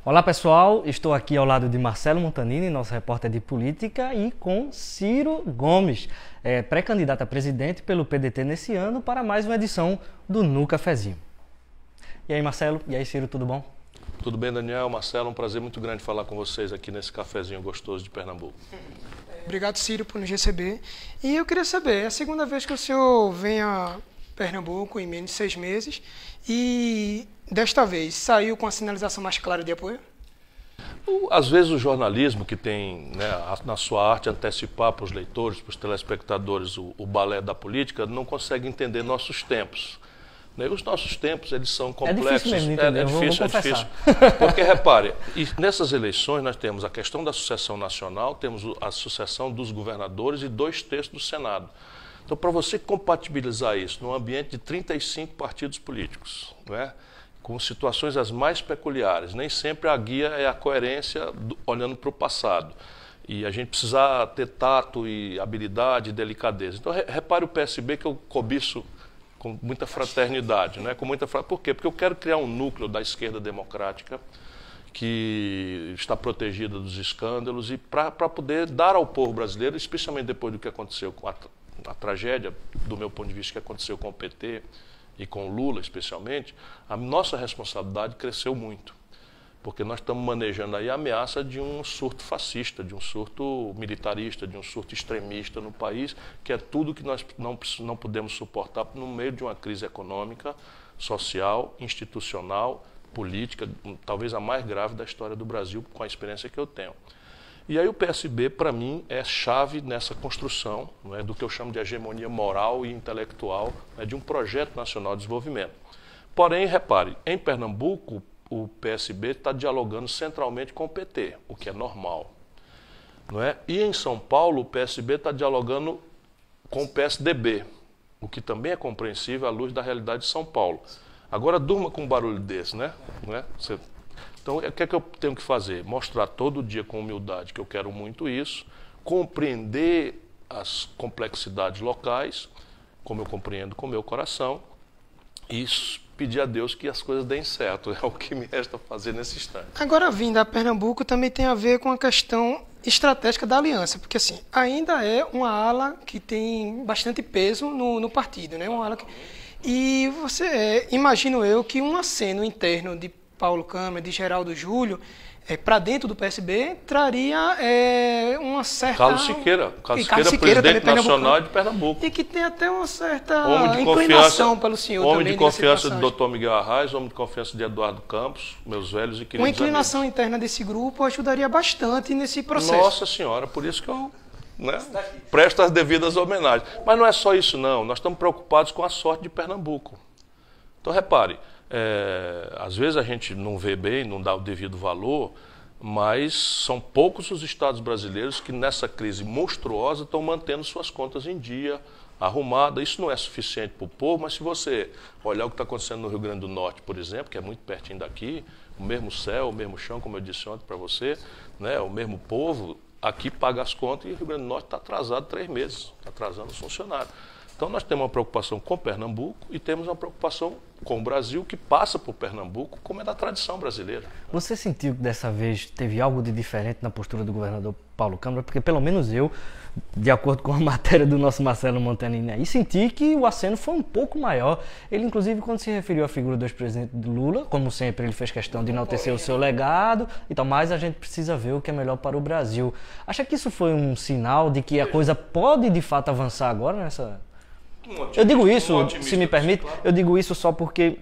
Olá pessoal, estou aqui ao lado de Marcelo Montanini, nosso repórter de política, e com Ciro Gomes, pré-candidato a presidente pelo PDT nesse ano, para mais uma edição do No Cafezinho. E aí Marcelo, e aí Ciro, tudo bom? Tudo bem, Daniel, Marcelo, um prazer muito grande falar com vocês aqui nesse cafezinho gostoso de Pernambuco. Obrigado, Ciro, por nos receber. E eu queria saber, é a segunda vez que o senhor vem a Pernambuco em menos de 6 meses e desta vez saiu com a sinalização mais clara de apoio? Às vezes o jornalismo, que tem na sua arte antecipar para os leitores, para os telespectadores o balé da política, não consegue entender nossos tempos. Os nossos tempos, eles são complexos. É difícil mesmo entender, é difícil. Porque, repare, nessas eleições nós temos a questão da sucessão nacional, temos a sucessão dos governadores e 2/3 do Senado. Então, para você compatibilizar isso num ambiente de 35 partidos políticos, com situações as mais peculiares, nem sempre a guia é a coerência olhando para o passado. E a gente precisa ter tato e habilidade e delicadeza. Então, repare o PSB que eu cobiço com muita fraternidade, Por quê? Porque eu quero criar um núcleo da esquerda democrática que está protegida dos escândalos e para poder dar ao povo brasileiro, especialmente depois do que aconteceu com a tragédia, do meu ponto de vista, que aconteceu com o PT e com o Lula especialmente, a nossa responsabilidade cresceu muito. Porque nós estamos manejando aí a ameaça de um surto fascista, de um surto militarista, de um surto extremista no país, que é tudo que nós não podemos suportar no meio de uma crise econômica, social, institucional, política, talvez a mais grave da história do Brasil, com a experiência que eu tenho. E aí o PSB, para mim, é chave nessa construção do que eu chamo de hegemonia moral e intelectual de um projeto nacional de desenvolvimento. Porém, repare, em Pernambuco, o PSB está dialogando centralmente com o PT, o que é normal. E em São Paulo, o PSB está dialogando com o PSDB, o que também é compreensível à luz da realidade de São Paulo. Agora, durma com um barulho desse, Então, o que é que eu tenho que fazer? Mostrar todo dia com humildade que eu quero muito isso, compreender as complexidades locais, como eu compreendo com o meu coração, e pedir a Deus que as coisas deem certo. É o que me resta fazer nesse instante. Agora, a vinda a Pernambuco também tem a ver com a questão estratégica da aliança, porque assim, ainda é uma ala que tem bastante peso no partido, Uma ala que... E imagino eu que um aceno interno de Paulo Câmara, de Geraldo Júlio, para dentro do PSB, traria uma certa... Carlos Siqueira, presidente nacional de Pernambuco. E que tem até uma certa inclinação pelo senhor também. Homem de confiança do Dr. Miguel Arraes, homem de confiança de Eduardo Campos, meus velhos e queridos amigos. Uma inclinação interna desse grupo ajudaria bastante nesse processo. Nossa Senhora, por isso que eu presto as devidas homenagens. Mas não é só isso, não. Nós estamos preocupados com a sorte de Pernambuco. Então, repare, às vezes a gente não vê bem, não dá o devido valor, mas são poucos os estados brasileiros que nessa crise monstruosa estão mantendo suas contas em dia, arrumada. Isso não é suficiente para o povo, mas se você olhar o que está acontecendo no Rio Grande do Norte, por exemplo, que é muito pertinho daqui, o mesmo céu, o mesmo chão, como eu disse ontem para você, o mesmo povo, aqui paga as contas e o Rio Grande do Norte está atrasado 3 meses, está atrasando os funcionários. Então nós temos uma preocupação com Pernambuco e temos uma preocupação com o Brasil que passa por Pernambuco, como é da tradição brasileira. Você sentiu que dessa vez teve algo de diferente na postura do governador Paulo Câmara? Porque pelo menos eu, de acordo com a matéria do nosso Marcelo Montanini aí, senti que o aceno foi um pouco maior. Ele, inclusive, quando se referiu à figura do ex-presidente Lula, como sempre, ele fez questão de enaltecer o seu legado e tal, mas a gente precisa ver o que é melhor para o Brasil. Acha que isso foi um sinal de que a coisa pode, de fato, avançar agora nessa... Eu digo isso, se me permite, eu digo isso só porque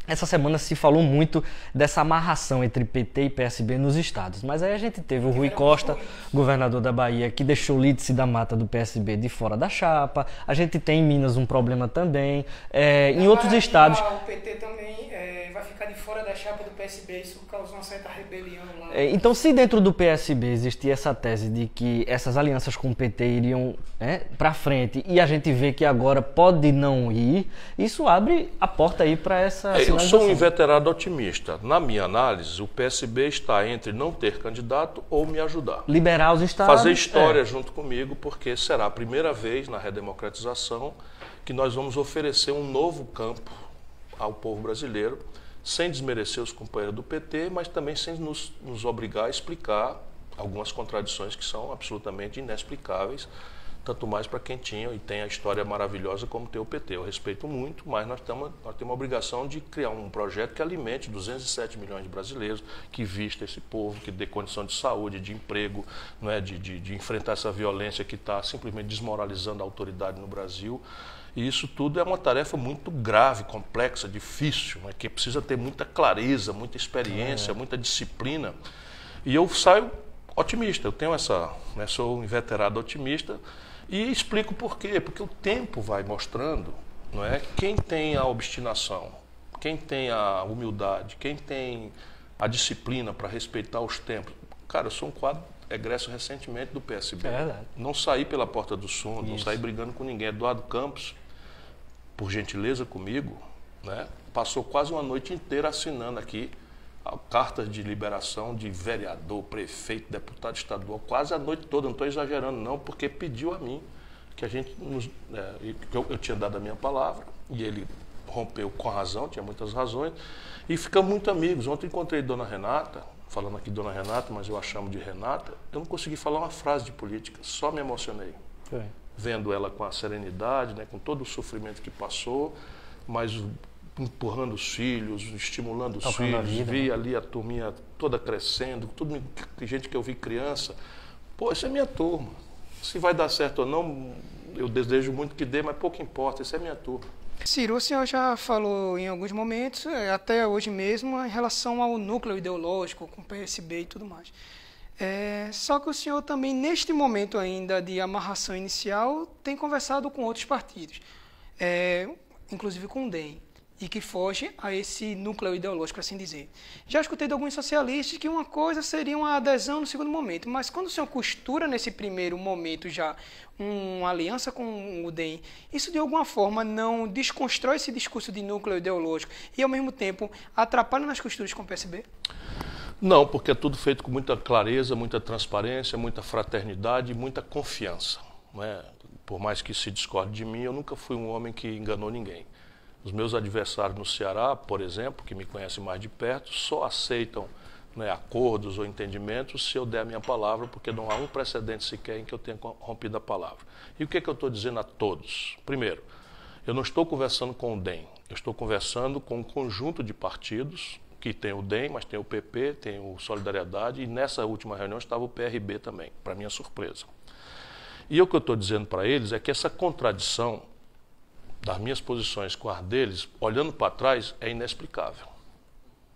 essa semana se falou muito dessa amarração entre PT e PSB nos estados. Mas aí a gente teve o Rui Costa, governador da Bahia, que deixou Lídice da Mata do PSB de fora da chapa. A gente tem em Minas um problema também. Em outros estados... O PT também vai ficar de fora da chapa do PSB, isso causou uma certa rebelião lá. Então, se dentro do PSB existia essa tese de que essas alianças com o PT iriam para frente e a gente vê que agora pode não ir, isso abre a porta aí para essa Eu sou um inveterado otimista. Na minha análise, o PSB está entre não ter candidato ou me ajudar. Liberar os estados. Fazer história junto comigo, porque será a primeira vez na redemocratização que nós vamos oferecer um novo campo ao povo brasileiro sem desmerecer os companheiros do PT, mas também sem nos obrigar a explicar algumas contradições que são absolutamente inexplicáveis, tanto mais para quem tinha e tem a história maravilhosa como tem o PT. Eu respeito muito, mas nós temos a obrigação de criar um projeto que alimente 207 milhões de brasileiros, que vista esse povo, que dê condição de saúde, de emprego, não é? de enfrentar essa violência que está simplesmente desmoralizando a autoridade no Brasil. E isso tudo é uma tarefa muito grave, complexa, difícil, né? Que precisa ter muita clareza, muita experiência, muita disciplina. E eu saio otimista, eu tenho essa, né, sou um inveterado otimista e explico por quê. Porque o tempo vai mostrando, não é? Quem tem a obstinação, quem tem a humildade, quem tem a disciplina para respeitar os tempos. Cara, eu sou um quadro egresso recentemente do PSB. É verdade. Não saí pela porta do fundo, não saí brigando com ninguém. Eduardo Campos, por gentileza comigo, né, passou quase uma noite inteira assinando aqui cartas de liberação de vereador, prefeito, deputado estadual, quase a noite toda, não estou exagerando não, porque pediu a mim que a gente, eu tinha dado a minha palavra e ele rompeu com razão, tinha muitas razões, e ficamos muito amigos. Ontem encontrei Dona Renata, falando aqui Dona Renata, mas eu a chamo de Renata, eu não consegui falar uma frase de política, só me emocionei. Foi. Vendo ela com a serenidade, né, com todo o sofrimento que passou, mas empurrando os filhos, estimulando os filhos, vi ali a turminha toda crescendo, tudo, gente que eu vi criança. Pô, essa é minha turma. Se vai dar certo ou não, eu desejo muito que dê, mas pouco importa, essa é minha turma. Ciro, o senhor já falou em alguns momentos, até hoje mesmo, em relação ao núcleo ideológico, com o PSB e tudo mais. Só que o senhor também, neste momento ainda de amarração inicial, tem conversado com outros partidos, inclusive com o DEM, e que foge a esse núcleo ideológico, assim dizer. Já escutei de alguns socialistas que uma coisa seria uma adesão no segundo momento, mas quando o senhor costura nesse primeiro momento já uma aliança com o DEM, isso de alguma forma não desconstrói esse discurso de núcleo ideológico e ao mesmo tempo atrapalha nas costuras com o PSB? Não, porque é tudo feito com muita clareza, muita transparência, muita fraternidade e muita confiança. Não é? Por mais que se discorde de mim, eu nunca fui um homem que enganou ninguém. Os meus adversários no Ceará, por exemplo, que me conhecem mais de perto, só aceitam, né, acordos ou entendimentos se eu der a minha palavra, porque não há um precedente sequer em que eu tenha rompido a palavra. E o que é que eu estou dizendo a todos? Primeiro, eu não estou conversando com o DEM, eu estou conversando com um conjunto de partidos, que tem o DEM, mas tem o PP, tem o Solidariedade, e nessa última reunião estava o PRB também, para minha surpresa. E o que eu estou dizendo para eles é que essa contradição das minhas posições com as deles, olhando para trás, é inexplicável.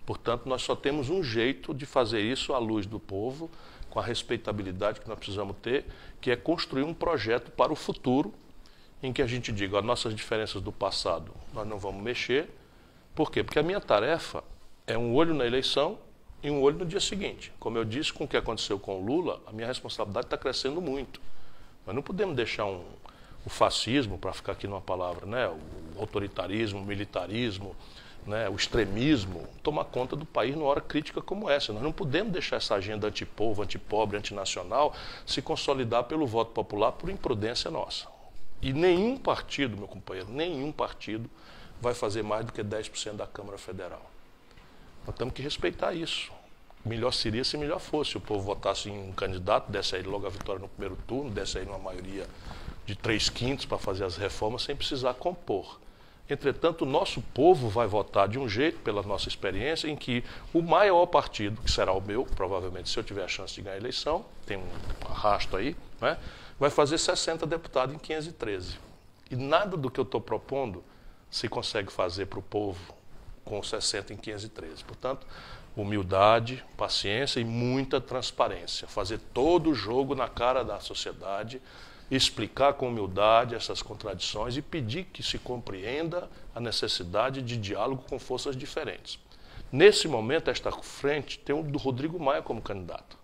Portanto, nós só temos um jeito de fazer isso à luz do povo, com a respeitabilidade que nós precisamos ter, que é construir um projeto para o futuro, em que a gente diga, as nossas diferenças do passado nós não vamos mexer. Por quê? Porque a minha tarefa é um olho na eleição e um olho no dia seguinte. Como eu disse, com o que aconteceu com o Lula, a minha responsabilidade está crescendo muito. Nós não podemos deixar o fascismo, para ficar aqui numa palavra, né, o autoritarismo, o militarismo, né, o extremismo, tomar conta do país numa hora crítica como essa. Nós não podemos deixar essa agenda antipovo, antipobre, antinacional se consolidar pelo voto popular por imprudência nossa. E nenhum partido, meu companheiro, nenhum partido vai fazer mais do que 10% da Câmara Federal. Nós temos que respeitar isso. Melhor seria se melhor fosse. Se o povo votasse em um candidato, desse aí logo a vitória no primeiro turno, desse aí numa maioria de 3/5 para fazer as reformas sem precisar compor. Entretanto, o nosso povo vai votar de um jeito, pela nossa experiência, em que o maior partido, que será o meu, provavelmente se eu tiver a chance de ganhar a eleição, tem um arrasto aí, né, vai fazer 60 deputados em 513. E nada do que eu estou propondo se consegue fazer para o povo com 60 em 513. Portanto, humildade, paciência e muita transparência. Fazer todo o jogo na cara da sociedade, explicar com humildade essas contradições e pedir que se compreenda a necessidade de diálogo com forças diferentes. Nesse momento, esta frente tem o Rodrigo Maia como candidato.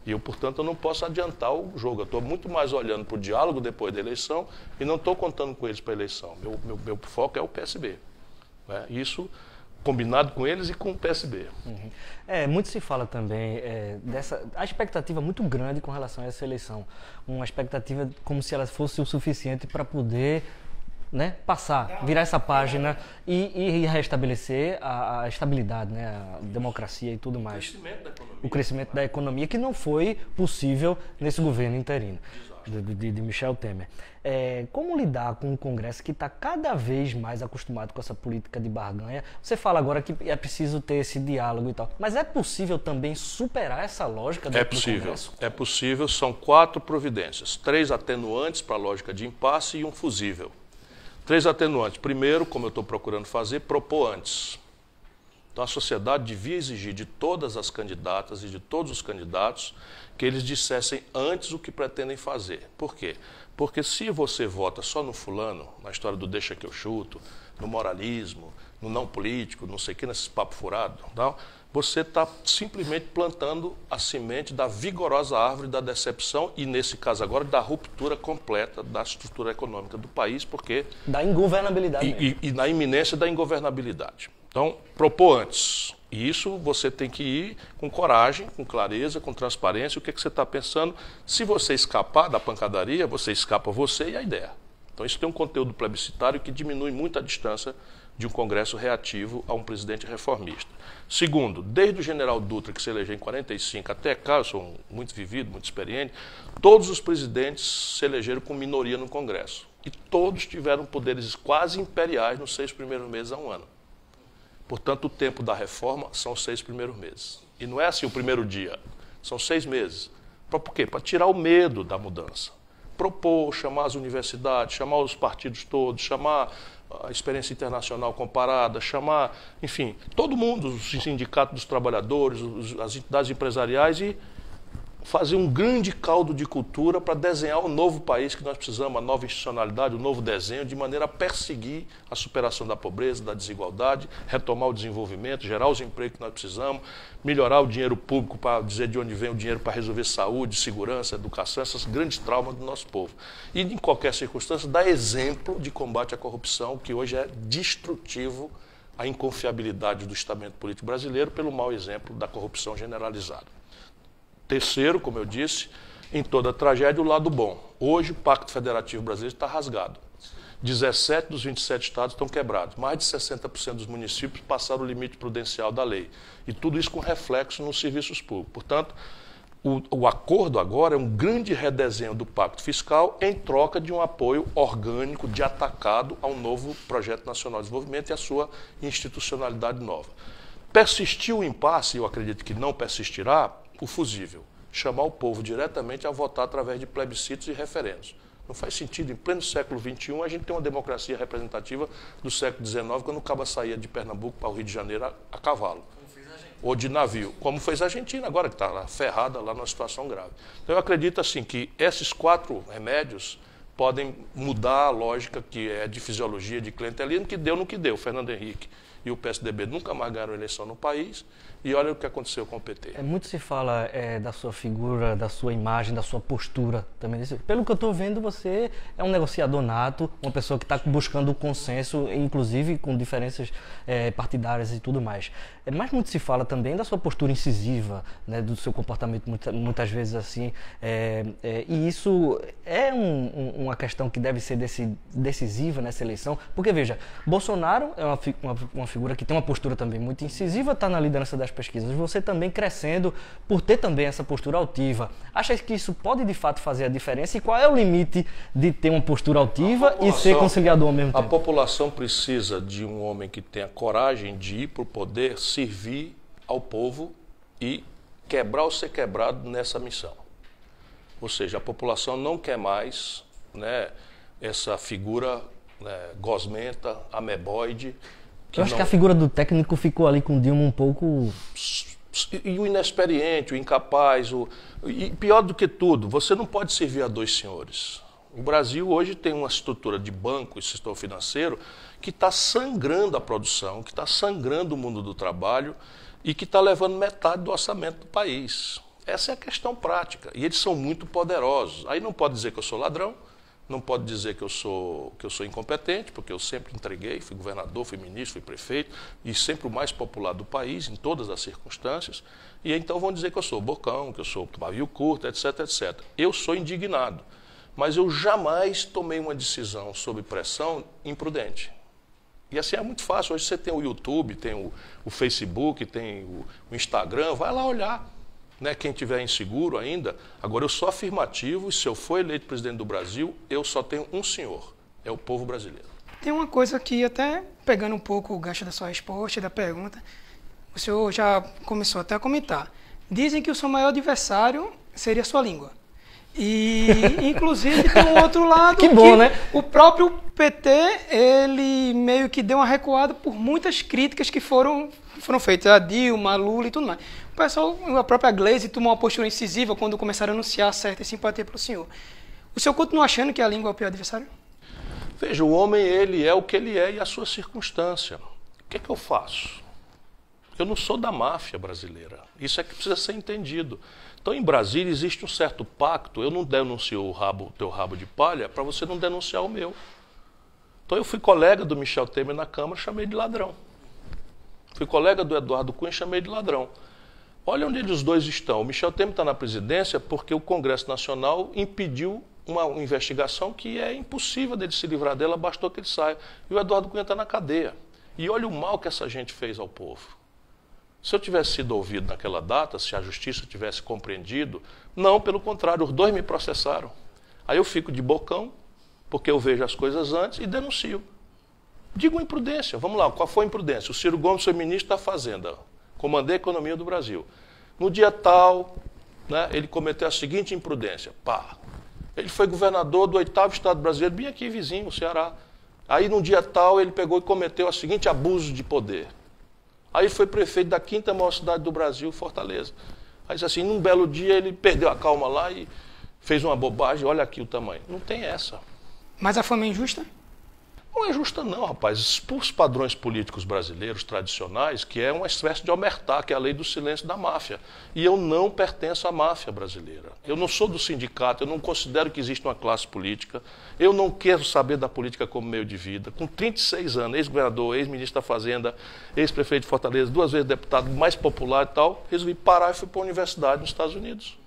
E eu, portanto, eu não posso adiantar o jogo. Eu estou muito mais olhando para o diálogo depois da eleição e não estou contando com eles para a eleição. Meu foco é o PSB. Né? Isso combinado com eles e com o PSB. Uhum. Muito se fala também a expectativa muito grande com relação a essa eleição. Uma expectativa como se ela fosse o suficiente para poder né, passar, virar essa página e restabelecer a estabilidade, né, a democracia e tudo mais. O crescimento da economia que não foi possível nesse governo interino de Michel Temer. Como lidar com um Congresso que está cada vez mais acostumado com essa política de barganha? Você fala agora que é preciso ter esse diálogo e tal, mas é possível também superar essa lógica do Congresso? É possível, são 4 providências, 3 atenuantes para a lógica de impasse e um fusível. 3 atenuantes. Primeiro, como eu estou procurando fazer, propor antes. Então a sociedade devia exigir de todas as candidatas e de todos os candidatos que eles dissessem antes o que pretendem fazer. Por quê? Porque se você vota só no fulano, na história do deixa que eu chuto, no moralismo, no não político, não sei o que, nesses papos furados, não, você está simplesmente plantando a semente da vigorosa árvore da decepção e, nesse caso agora, da ruptura completa da estrutura econômica do país, porque... Da ingovernabilidade. E na iminência da ingovernabilidade. Então, propor antes. E isso você tem que ir com coragem, com clareza, com transparência. O que você está pensando? Se você escapar da pancadaria, você escapa você e a ideia. Então, isso tem um conteúdo plebiscitário que diminui muito a distância de um Congresso reativo a um presidente reformista. Segundo, desde o general Dutra, que se elegeu em 45, até cá, eu sou muito vivido, muito experiente, todos os presidentes se elegeram com minoria no Congresso. E todos tiveram poderes quase imperiais nos 6 primeiros meses a um ano. Portanto, o tempo da reforma são os 6 primeiros meses. E não é assim o primeiro dia, são 6 meses. Por quê? Para tirar o medo da mudança. Propor, chamar as universidades, chamar os partidos todos, chamar a experiência internacional comparada, chamar, enfim, todo mundo, os sindicatos dos trabalhadores, as entidades empresariais e fazer um grande caldo de cultura para desenhar o novo país que nós precisamos, a nova institucionalidade, o novo desenho, de maneira a perseguir a superação da pobreza, da desigualdade, retomar o desenvolvimento, gerar os empregos que nós precisamos, melhorar o dinheiro público para dizer de onde vem o dinheiro para resolver saúde, segurança, educação, esses grandes traumas do nosso povo. E, em qualquer circunstância, dar exemplo de combate à corrupção, que hoje é destrutivo à inconfiabilidade do estamento político brasileiro pelo mau exemplo da corrupção generalizada. Terceiro, como eu disse, em toda tragédia, o lado bom. Hoje, o Pacto Federativo Brasileiro está rasgado. 17 dos 27 estados estão quebrados. Mais de 60% dos municípios passaram o limite prudencial da lei. E tudo isso com reflexo nos serviços públicos. Portanto, o acordo agora é um grande redesenho do Pacto Fiscal em troca de um apoio orgânico, de atacado a um novo Projeto Nacional de Desenvolvimento e a sua institucionalidade nova. Persistiu o impasse, eu acredito que não persistirá, o fusível, chamar o povo diretamente a votar através de plebiscitos e referendos. Não faz sentido, em pleno século XXI, a gente tem uma democracia representativa do século XIX, quando o caba saía de Pernambuco para o Rio de Janeiro a cavalo, ou de navio, como fez a Argentina agora, que está ferrada lá numa situação grave. Então eu acredito assim que esses 4 remédios podem mudar a lógica que é de fisiologia, de clientelismo, que deu no que deu. Fernando Henrique e o PSDB nunca mais ganharam eleição no país, e olha o que aconteceu com o PT. Muito se fala da sua figura, da sua imagem, da sua postura também. Pelo que eu estou vendo, você é um negociador nato, uma pessoa que está buscando o consenso, inclusive com diferenças partidárias e tudo mais. Mas muito se fala também da sua postura incisiva, né, do seu comportamento muitas vezes assim, e isso é uma questão que deve ser decisiva nessa eleição, porque veja, Bolsonaro é uma figura que tem uma postura também muito incisiva, está na liderança das pesquisas, você também crescendo por ter também essa postura altiva. Acha que isso pode de fato fazer a diferença? E qual é o limite de ter uma postura altiva e ser conciliador ao mesmo tempo? A população precisa de um homem que tenha coragem de ir para o poder, servir ao povo e quebrar ou ser quebrado nessa missão. Ou seja, a população não quer mais, né, essa figura, né, gosmenta, ameboide. Eu acho que a figura do técnico ficou ali com o Dilma um pouco... E o inexperiente, o incapaz, e pior do que tudo, você não pode servir a 2 senhores. O Brasil hoje tem uma estrutura de banco e setor financeiro que está sangrando a produção, que está sangrando o mundo do trabalho e que está levando metade do orçamento do país. Essa é a questão prática. E eles são muito poderosos. Aí não pode dizer que eu sou ladrão, não pode dizer que eu sou incompetente, porque eu sempre entreguei, fui governador, fui ministro, fui prefeito, e sempre o mais popular do país, em todas as circunstâncias. E então vão dizer que eu sou bocão, que eu sou pavio curto, etc, etc. Eu sou indignado. mas eu jamais tomei uma decisão sob pressão imprudente. E assim é muito fácil. Hoje você tem o YouTube, tem o Facebook, tem o Instagram, vai lá olhar. Né? Quem tiver inseguro ainda. Agora, eu sou afirmativo e se eu for eleito presidente do Brasil, eu só tenho um senhor, é o povo brasileiro. Tem uma coisa que, até pegando um pouco o gancho da sua resposta e da pergunta, o senhor já começou até a comentar. Dizem que o seu maior adversário seria a sua língua. E, inclusive, tem um outro lado que bom, né? O próprio PT, ele meio que deu uma recuada por muitas críticas que foram feitas a Dilma, a Lula e tudo mais. O pessoal, a própria Gleisi tomou uma postura incisiva quando começaram a anunciar certa simpatia para o senhor. O senhor continua achando que a língua é o pior adversário? Veja, o homem, ele é o que ele é e a sua circunstância. O que é que eu faço? Eu não sou da máfia brasileira. Isso é que precisa ser entendido. Então, em Brasília, existe um certo pacto. Eu não denuncio o teu rabo de palha para você não denunciar o meu. Então, eu fui colega do Michel Temer na Câmara, chamei de ladrão. Fui colega do Eduardo Cunha, chamei de ladrão. Olha onde eles dois estão. O Michel Temer está na presidência porque o Congresso Nacional impediu uma investigação que é impossível dele se livrar dela, bastou que ele saia. E o Eduardo Cunha está na cadeia. E olha o mal que essa gente fez ao povo. Se eu tivesse sido ouvido naquela data, se a justiça tivesse compreendido, não, pelo contrário, os dois me processaram. Aí eu fico de bocão, porque eu vejo as coisas antes e denuncio. Digo imprudência, vamos lá, qual foi a imprudência? O Ciro Gomes foi ministro da Fazenda, comandei a economia do Brasil. No dia tal, né, ele cometeu a seguinte imprudência, pá. Ele foi governador do 8º estado brasileiro, bem aqui vizinho, o Ceará. Aí no dia tal ele pegou e cometeu o seguinte abuso de poder. Aí foi prefeito da 5ª maior cidade do Brasil, Fortaleza. Aí assim, num belo dia ele perdeu a calma lá e fez uma bobagem, olha aqui o tamanho. Não tem essa. Mas a fama é injusta? Não é justa não, rapaz. Por os padrões políticos brasileiros tradicionais, que é uma espécie de omertá, que é a lei do silêncio da máfia. E eu não pertenço à máfia brasileira. Eu não sou do sindicato, eu não considero que existe uma classe política. Eu não quero saber da política como meio de vida. Com 36 anos, ex-governador, ex-ministro da Fazenda, ex-prefeito de Fortaleza, 2 vezes deputado mais popular e tal, resolvi parar e fui para a universidade nos Estados Unidos.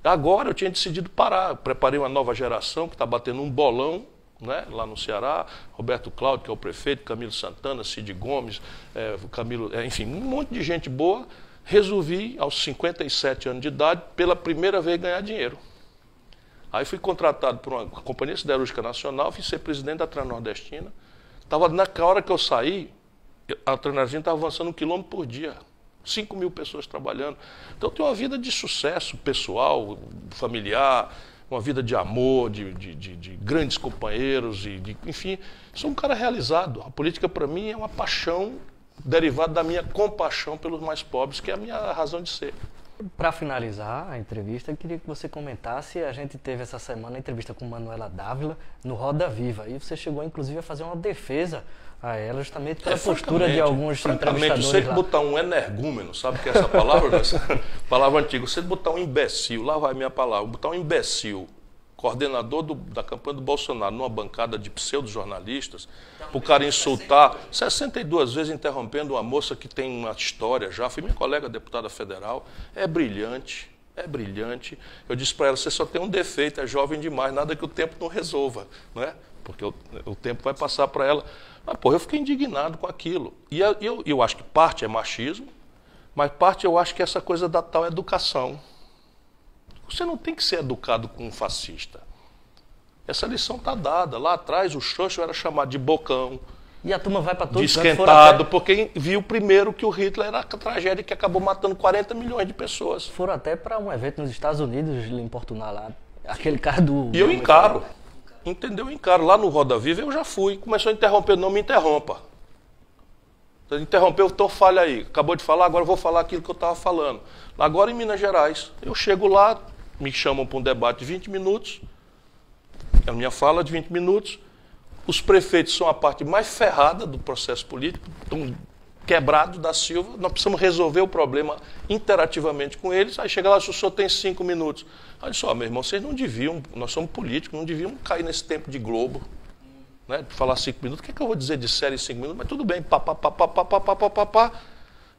Agora eu tinha decidido parar. Preparei uma nova geração que está batendo um bolão, né, lá no Ceará, Roberto Cláudio, que é o prefeito, Camilo Santana, Cid Gomes, enfim, um monte de gente boa. Resolvi, aos 57 anos de idade, pela primeira vez ganhar dinheiro. Aí fui contratado por uma companhia siderúrgica nacional, fui ser presidente da Transnordestina. Na hora que eu saí, a Transnordestina estava avançando 1 quilômetro por dia. 5 mil pessoas trabalhando. Então eu tenho uma vida de sucesso pessoal, familiar, uma vida de amor, de grandes companheiros, enfim, sou um cara realizado. A política, para mim, é uma paixão derivada da minha compaixão pelos mais pobres, que é a minha razão de ser. Para finalizar a entrevista, eu queria que você comentasse, a gente teve essa semana a entrevista com Manuela Dávila no Roda Viva, e você chegou, inclusive, a fazer uma defesa a ela, justamente pela postura de alguns entrevistadores você lá. Botar um energúmeno, sabe o que é essa palavra? Essa palavra antiga. Você botar um imbecil, lá vai a minha palavra, botar um imbecil, coordenador da campanha do Bolsonaro, numa bancada de pseudo-jornalistas, o cara insultar, 62 vezes interrompendo uma moça que tem uma história já, foi minha colega deputada federal, é brilhante. É brilhante. Eu disse para ela, você só tem um defeito, é jovem demais, nada que o tempo não resolva, não é? Porque o tempo vai passar para ela. Mas, porra, eu fiquei indignado com aquilo. E eu acho que parte é machismo, mas parte eu acho que é essa coisa da tal educação. Você não tem que ser educado com um fascista. Essa lição está dada. Lá atrás, o Xoxo era chamado de bocão, E a turma vai para todos de esquentado, porque viu primeiro que o Hitler era a tragédia que acabou matando 40 milhões de pessoas. Foram até para um evento nos Estados Unidos lhe importunar lá. Aquele cara do... E eu encaro. Entendeu? Eu encaro. Lá no Roda Viva eu já fui. Começou a interromper, não me interrompa. Interrompeu, então falha aí. Acabou de falar, agora eu vou falar aquilo que eu estava falando. Agora em Minas Gerais. Eu chego lá, me chamam para um debate de 20 minutos. A minha fala de 20 minutos. Os prefeitos são a parte mais ferrada do processo político, estão quebrados da Silva. Nós precisamos resolver o problema interativamente com eles. Aí chega lá, o senhor tem 5 minutos. Olha só, meu irmão, vocês não deviam, nós somos políticos, não deviam cair nesse tempo de Globo, né? Falar 5 minutos. O que é que eu vou dizer de série em 5 minutos? Mas tudo bem, pá.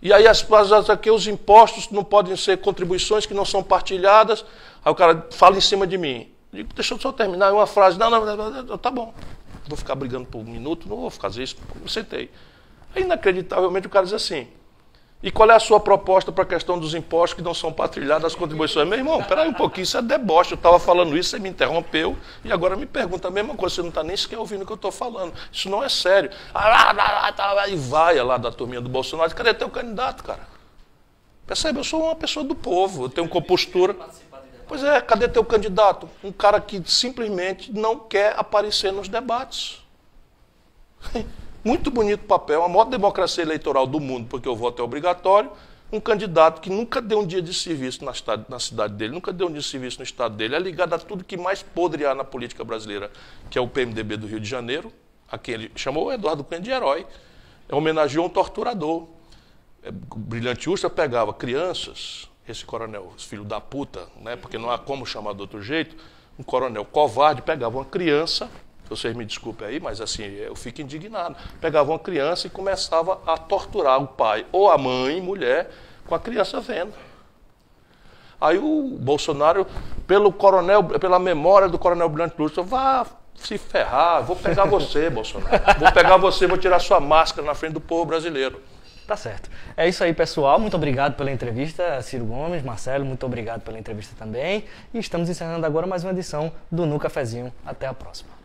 E aí aqui os impostos não podem ser contribuições que não são partilhadas. Aí o cara fala em cima de mim. Digo, deixa eu só terminar uma frase. Não, tá bom. Vou ficar brigando por um minuto, não vou fazer isso. Eu sentei. Aí, inacreditavelmente, o cara diz assim, e qual é a sua proposta para a questão dos impostos que não são partilhados, das contribuições? Meu irmão, peraí um pouquinho, isso é deboche. Eu estava falando isso, você me interrompeu e agora me pergunta a mesma coisa. Você não está nem sequer ouvindo o que eu estou falando. Isso não é sério. E vai lá da turminha do Bolsonaro. Cadê teu candidato, cara? Percebe? Eu sou uma pessoa do povo, eu tenho compostura. Pois é, cadê teu candidato? Um cara que simplesmente não quer aparecer nos debates. Muito bonito papel, a maior democracia eleitoral do mundo, porque o voto é obrigatório, um candidato que nunca deu um dia de serviço na cidade dele, nunca deu um dia de serviço no estado dele, é ligado a tudo que mais podre há na política brasileira, que é o PMDB do Rio de Janeiro, a quem ele chamou o Eduardo Cunha de herói, homenageou um torturador. O Brilhante Ustra pegava crianças, esse coronel, esse filho da puta, né, porque não há como chamar de outro jeito, um coronel covarde pegava uma criança, vocês me desculpem aí, mas assim, eu fico indignado. Pegava uma criança e começava a torturar o pai ou a mãe, mulher, com a criança vendo. Aí o Bolsonaro, pela memória do coronel Brilhante Ustra, vá se ferrar, vou pegar você, Bolsonaro. Vou pegar você, vou tirar sua máscara na frente do povo brasileiro. Tá certo. É isso aí, pessoal. Muito obrigado pela entrevista, Ciro Gomes, Marcelo, muito obrigado pela entrevista também. E estamos encerrando agora mais uma edição do No Cafezinho. Até a próxima.